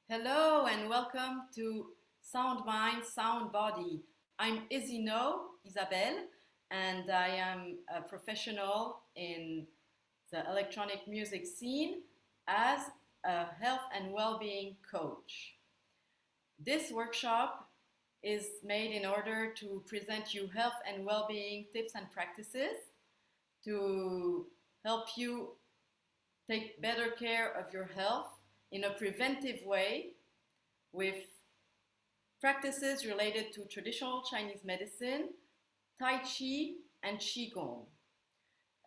Hello and welcome to Sound Mind, Sound Body. I'm Izzy Naud, Isabelle, and I am a professional in the electronic music scene as a health and well-being coach. This workshop is made in order to present you health and well-being tips and practices to help you take better care of your health in a preventive way with practices related to traditional Chinese medicine, Tai Chi, and Qi Gong.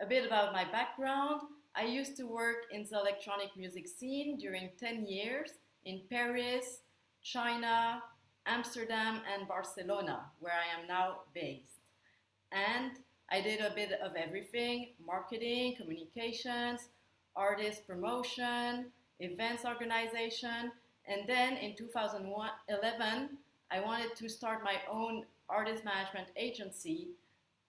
A bit about my background. I used to work in the electronic music scene during 10 years in Paris, China, Amsterdam, and Barcelona, where I am now based. And I did a bit of everything: marketing, communications, artist promotion, events organization. And then in 2011, I wanted to start my own artist management agency.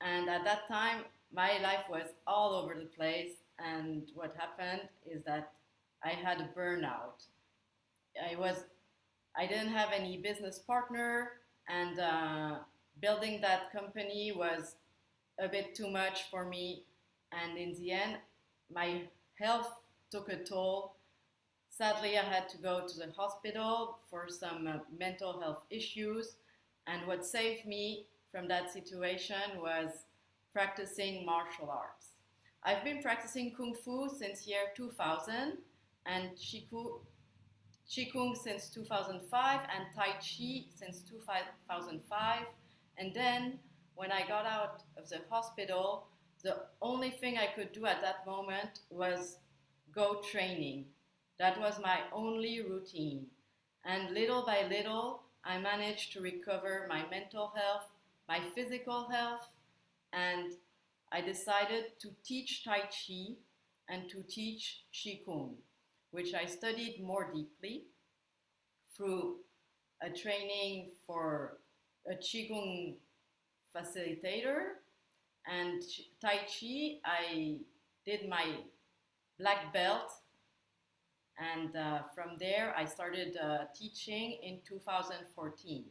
And at that time, my life was all over the place. And what happened is that I had a burnout. I was I didn't have any business partner, and building that company was a bit too much for me. And in the end, my health took a toll. Sadly, I had to go to the hospital for some mental health issues. And what saved me from that situation was practicing martial arts. I've been practicing Kung Fu since year 2000 and Qigong since 2005 and Tai Chi since 2005. And then when I got out of the hospital, the only thing I could do at that moment was go training. That was my only routine. And little by little, I managed to recover my mental health, my physical health, and I decided to teach Tai Chi and to teach Qigong, which I studied more deeply through a training for a Qigong facilitator. And Tai Chi, I did my black belt, and from there I started teaching in 2014.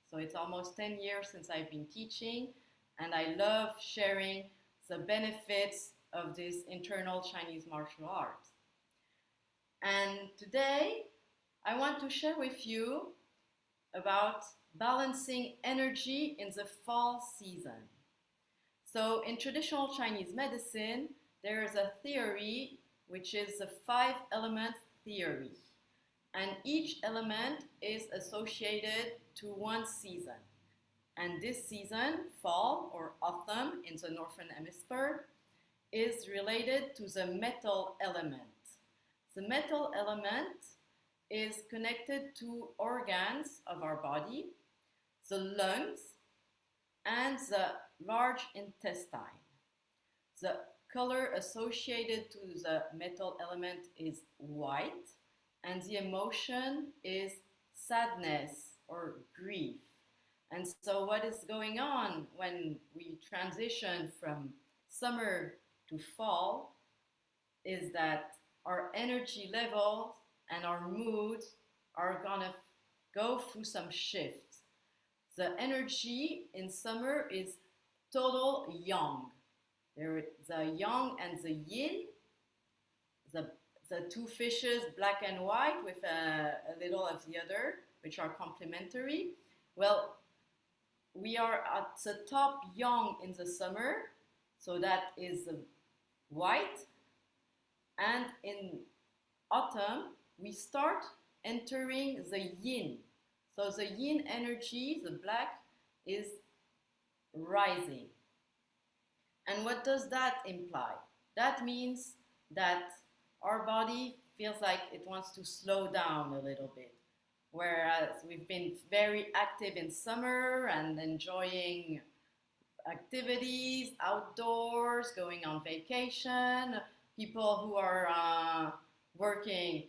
So it's almost 10 years since I've been teaching, and I love sharing the benefits of this internal Chinese martial arts. And today I want to share with you about balancing energy in the fall season. So in traditional Chinese medicine, there is a theory which is the 5-element theory. And each element is associated to one season. And this season, fall or autumn in the northern hemisphere, is related to the metal element. The metal element is connected to organs of our body, the lungs, and the large intestine. The color associated to the metal element is white, and the emotion is sadness or grief. And so what is going on when we transition from summer to fall is that our energy levels and our moods are gonna go through some shifts. The energy in summer is total yang. The yang and the yin, the two fishes, black and white, with a little of the other, which are complementary. Well, we are at the top yang in the summer, so that is white. And in autumn, we start entering the yin. So the yin energy, the black, is rising. And what does that imply? That means that our body feels like it wants to slow down a little bit. Whereas we've been very active in summer and enjoying activities outdoors, going on vacation. People who are working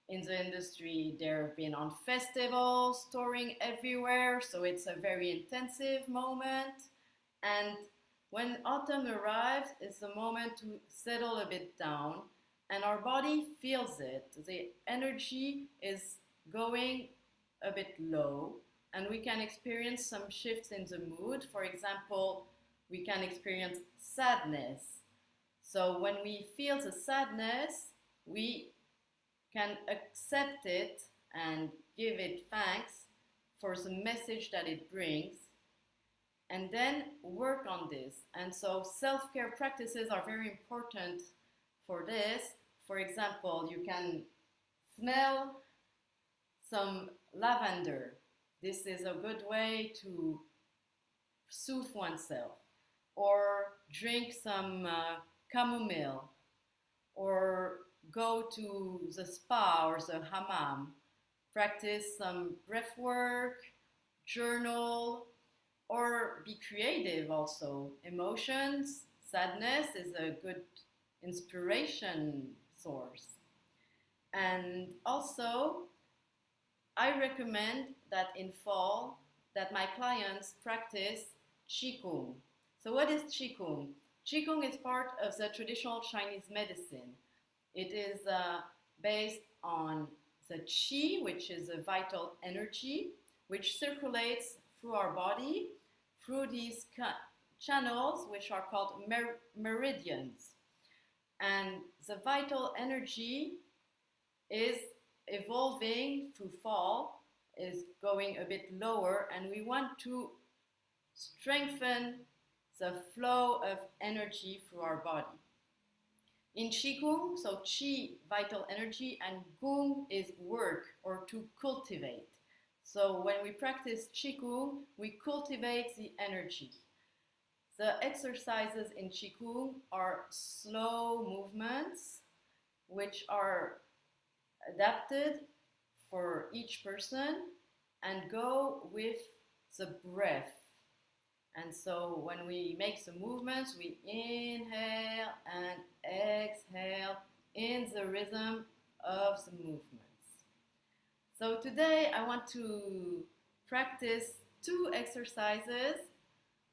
in the industry, they've been on festivals, touring everywhere, so it's a very intensive moment. And when autumn arrives, it's the moment to settle a bit down, and our body feels it. The energy is going a bit low, and we can experience some shifts in the mood. For example, we can experience sadness. So when we feel the sadness, we can accept it and give it thanks for the message that it brings, and then work on this. And so self-care practices are very important for this. For example, you can smell some lavender. This is a good way to soothe oneself. Or drink some chamomile, or go to the spa or the hammam. Practice some breath work, journal, or be creative also. Emotions, sadness is a good inspiration source. And also, I recommend that in fall that my clients practice Qi Gong. So what is Qi Gong? Qi Gong is part of the traditional Chinese medicine. It is based on the Qi, which is a vital energy, which circulates through our body, through these channels, which are called meridians. And the vital energy is evolving through fall, is going a bit lower, and we want to strengthen the flow of energy through our body. In Qigong, so Qi, vital energy, and Gong is work or to cultivate. So when we practice Qigong, we cultivate the energy. The exercises in Qigong are slow movements which are adapted for each person and go with the breath. And so when we make the movements, we inhale and exhale in the rhythm of the movements. So today I want to practice two exercises,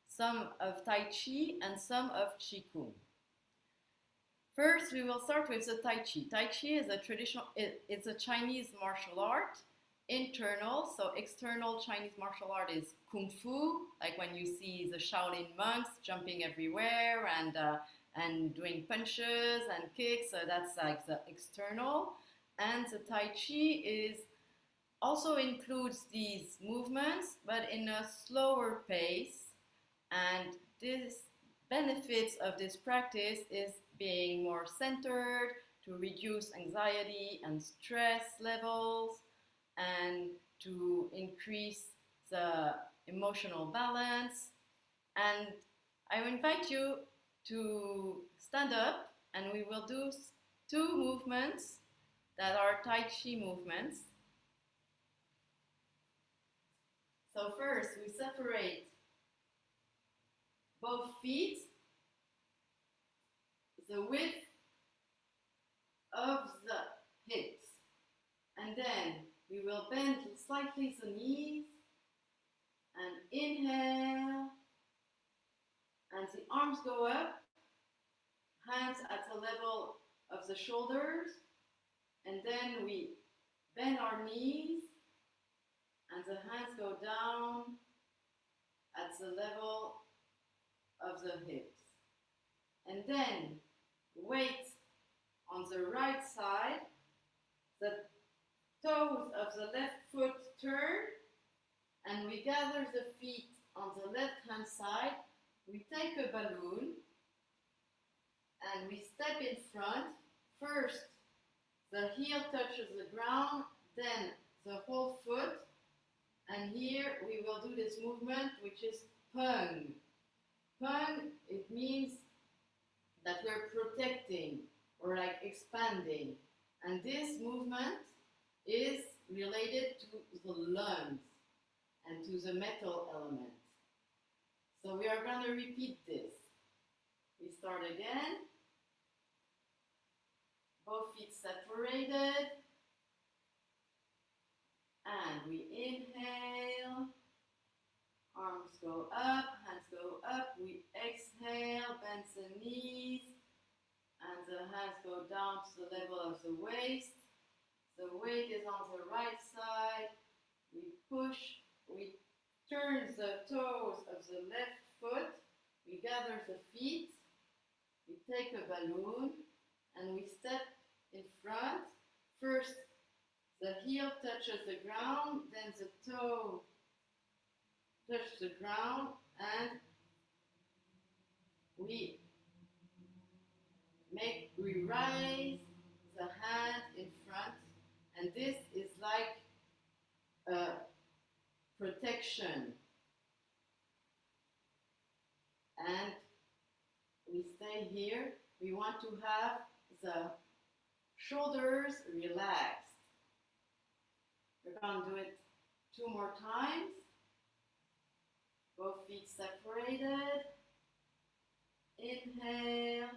some of Tai Chi and some of Qi Gong. First, we will start with the Tai Chi. Tai Chi is a traditional, it's a Chinese martial art. Internal, so external Chinese martial art is Kung Fu, like when you see the Shaolin monks jumping everywhere and doing punches and kicks, so that's like the external. And the Tai Chi is also includes these movements, but in a slower pace. And this benefits of this practice is being more centered, to reduce anxiety and stress levels, and to increase the emotional balance. And I invite you to stand up, and we will do two movements that are Tai Chi movements. So first, we separate both feet, the width of the hips, and then we will bend slightly the knees and inhale, and the arms go up, hands at the level of the shoulders, and then we bend our knees and the hands go down at the level of the hips. And then weight on the right side, the toes of the left foot turn, and we gather the feet on the left hand side. We take a balloon and we step in front. First, the heel touches the ground, then the whole foot. And here we will do this movement, which is pung. Pung, it means that we're protecting or like expanding. And this movement is related to the lungs and to the metal element. So we are going to repeat this. We start again. Both feet separated. And we inhale. Arms go up, hands go up. We exhale, bend the knees. And the hands go down to the level of the waist. The weight is on the right side. We push, we turn the toes of the left foot. We gather the feet. We take a balloon and we step in front. First, the heel touches the ground, then the toe touches the ground, and we rise the hand in front, and this is like a protection. And we stay here. We want to have the shoulders relaxed. We're going to do it 2 more times. Both feet separated. Inhale.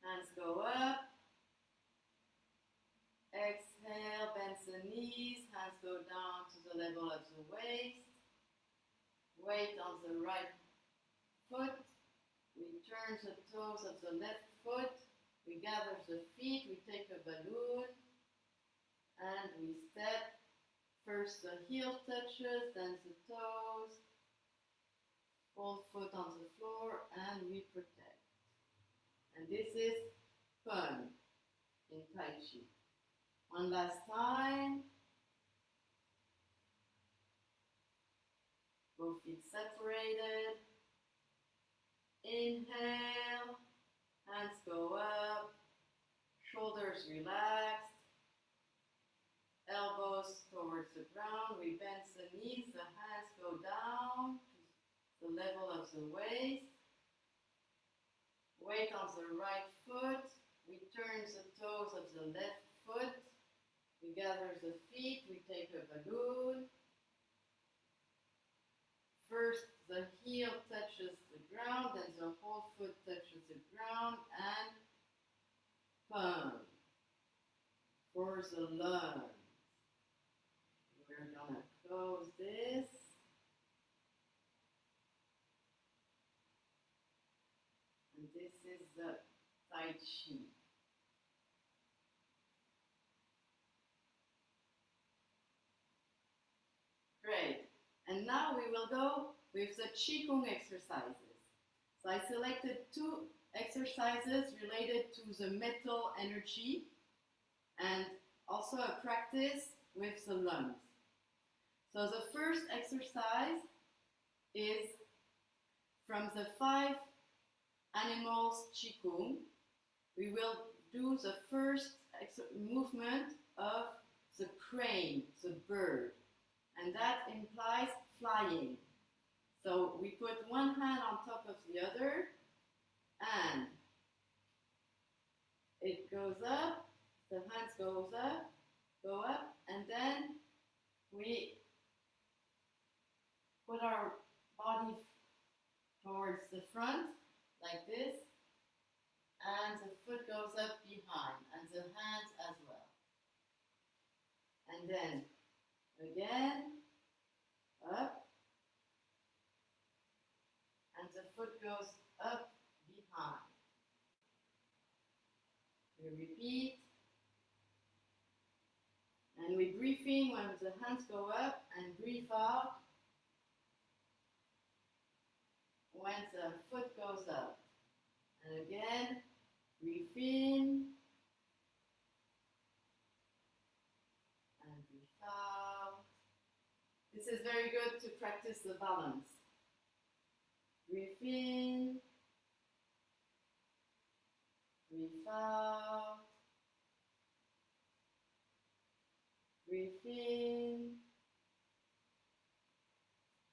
Hands go up. Exhale, bend the knees. Hands go down to the level of the waist. Weight on the right foot. We turn the toes of the left foot. We gather the feet. We take a balloon. And we step. First the heel touches, then the toes. Full foot on the floor, and we protect. And this is fun in Tai Chi. One last time. Both feet separated. Inhale. Hands go up. Shoulders relaxed. Elbows towards the ground. We bend the knees. The hands go down to the level of the waist. Weight on the right foot. We turn the toes of the left foot. We gather the feet. We take a balloon. First, the heel touches the ground, then the whole foot touches the ground, and pump for the lunge. We're gonna close this. And this is the Tai Chi. Great. And now we will go with the Qi Gong exercises. So I selected 2 exercises related to the metal energy and also a practice with the lungs. So the first exercise is from the 5 animals Qi Gong. We will do the first movement of the crane, the bird. And that implies flying. So we put one hand on top of the other, and it goes up, the hands go up, and then we put our body towards the front, like this, and the foot goes up behind, and the hands as well. And then again, up, and the foot goes up behind. We repeat, and we breathe in when the hands go up, and breathe out when the foot goes up. And again, breathe in, and breathe out. This is very good to practice the balance. Breathe in, breathe out, breathe in,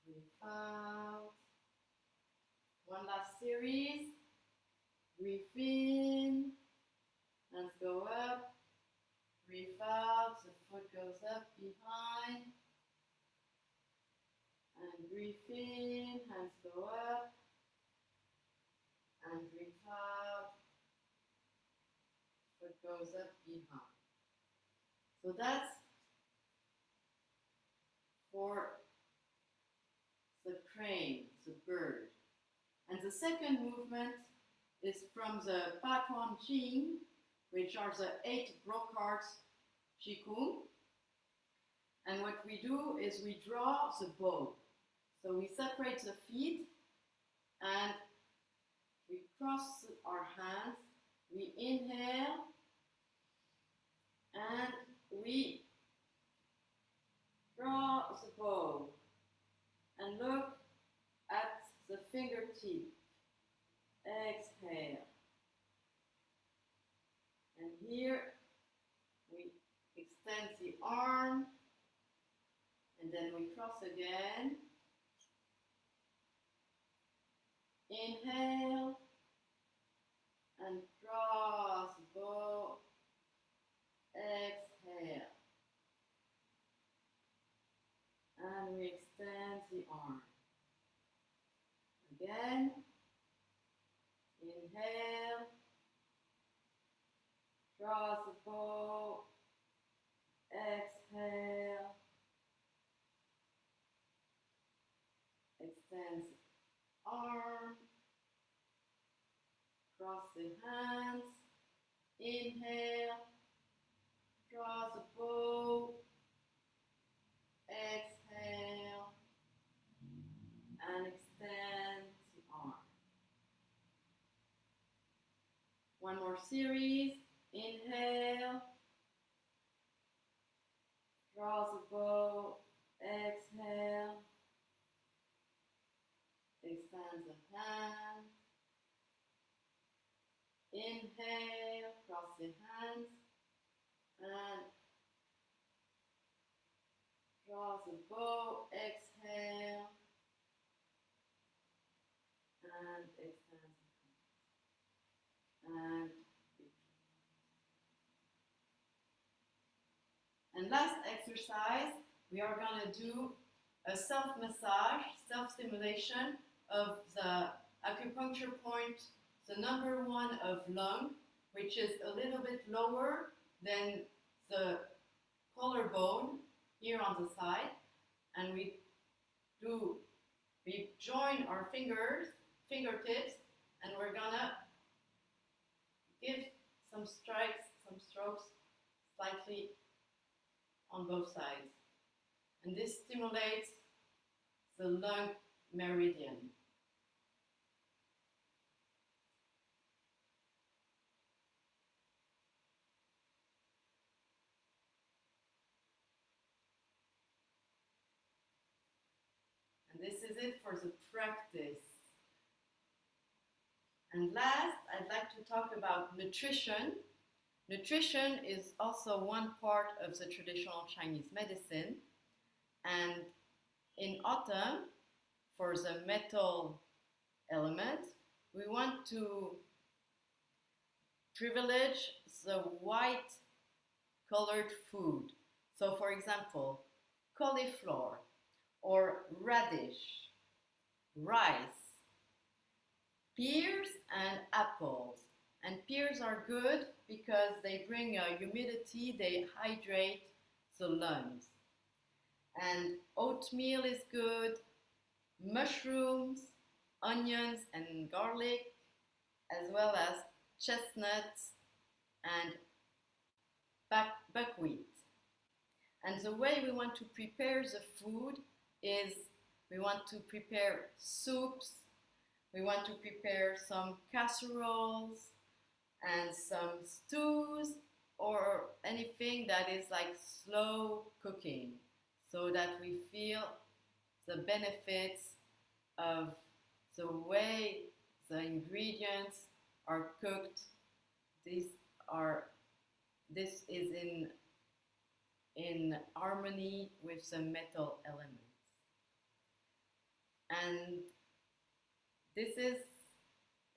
breathe out. One last series. Breathe in, hands go up, breathe out, the foot goes up behind. And breathe in, hands go up, and breathe out, foot goes up behind. So that's for the crane, the bird. And the second movement is from the Patuan Jing, which are the 8 brocades Qi Gong. And what we do is we draw the bow. So we separate the feet and we cross our hands. We inhale and we draw the bow and look at the fingertip. Exhale. And here we extend the arm and then we cross again. Inhale and draw the bow. Exhale. And we extend the arm. Again. Inhale. Draw the bow. Exhale. Extend the arm. Cross the hands. Inhale. Draw the bow. Exhale. And extend the arm. One more series. Inhale. Draw the bow. Exhale. Extend the hand. Inhale. Cross the hands. And draw the bow. Exhale. And extend the hands. And last exercise, we are going to do a self-massage, self-stimulation of the acupuncture point, the number 1 of lung, which is a little bit lower than the collarbone here on the side. And we join our fingertips, and we're gonna give some strokes slightly on both sides. And this stimulates the lung meridian. And this is it for the practice. And last, I'd like to talk about nutrition. Nutrition is also one part of the traditional Chinese medicine. And in autumn, for the metal element, we want to privilege the white colored food. So for example, cauliflower or radish, rice, pears and apples. And pears are good because they bring humidity, they hydrate the lungs. And oatmeal is good, mushrooms, onions and garlic, as well as chestnuts and buckwheat. And the way we want to prepare the food is we want to prepare soups, we want to prepare some casseroles and some stews or anything that is like slow cooking, so that we feel the benefits of the way the ingredients are cooked. This is in harmony with the metal elements. And this is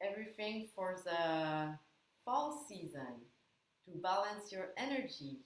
everything for the fall season to balance your energy.